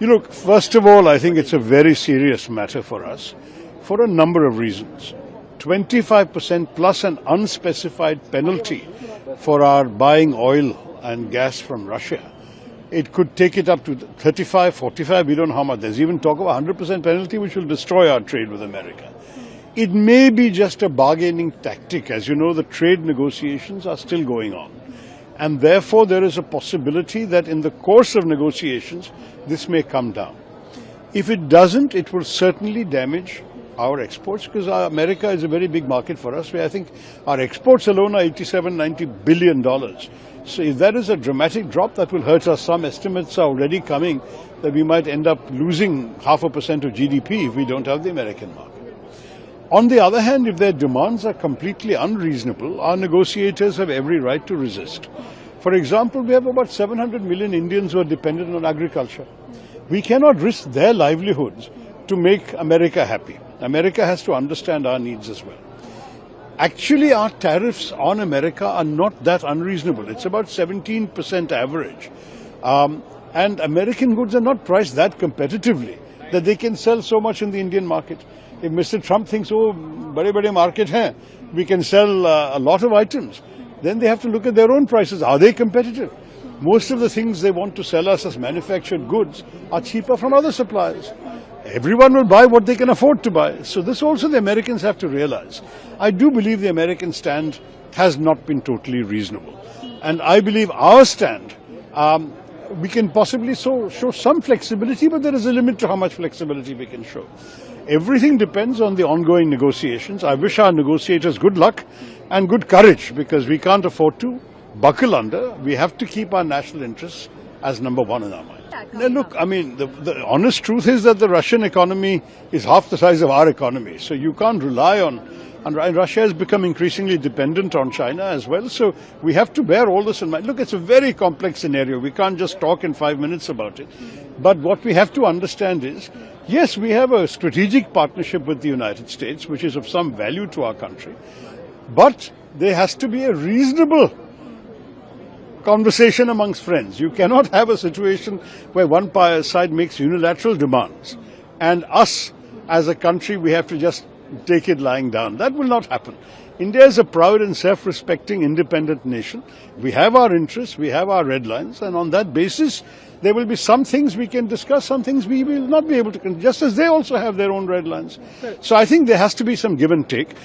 Look, first of all, I think it's a very serious matter for us for a number of reasons. 25% plus an unspecified penalty for our buying oil and gas from Russia. It could take it up to 35, 45, we don't know how much. There's even talk of a 100% penalty which will destroy our trade with America. It may be just a bargaining tactic. As you know, the trade negotiations are still going on. And therefore, there is a possibility that in the course of negotiations, this may come down. If it doesn't, it will certainly damage our exports, because America is a very big market for us, where I think our exports alone are $87–90 billion. So if that is a dramatic drop, that will hurt us. Some estimates are already coming that we might end up losing 0.5% of GDP if we don't have the American market. On the other hand, if their demands are completely unreasonable, our negotiators have every right to resist. For example, we have about 700 million Indians who are dependent on agriculture. We cannot risk their livelihoods to make America happy. America has to understand our needs as well. Actually, our tariffs on America are not that unreasonable. It's about 17% average. And American goods are not priced that competitively that they can sell so much in the Indian market. If Mr. Trump thinks, oh, bade market hai, we can sell a lot of items, then they have to look at their own prices. Are they competitive? Most of the things they want to sell us as manufactured goods are cheaper from other suppliers. Everyone will buy what they can afford to buy. So this also the Americans have to realize. I do believe the American stand has not been totally reasonable. And I believe our stand, we can possibly show some flexibility, but there is a limit to how much flexibility we can show. Everything depends on the ongoing negotiations. I wish our negotiators good luck and good courage, because we can't afford to buckle under. We have to keep our national interests as number one in our mind. Now, look, I mean, the honest truth is that the Russian economy is half the size of our economy. So you can't rely on, and Russia has become increasingly dependent on China as well. So we have to bear all this in mind. Look, it's a very complex scenario. We can't just talk in 5 minutes about it. But what we have to understand is, yes, we have a strategic partnership with the United States, which is of some value to our country. But there has to be a reasonable conversation amongst friends. You cannot have a situation where one side makes unilateral demands and us as a country, we have to just take it lying down. That will not happen. India is a proud and self-respecting independent nation. We have our interests, we have our red lines, and on that basis, there will be some things we can discuss, some things we will not be able to, just as they also have their own red lines. So I think there has to be some give and take.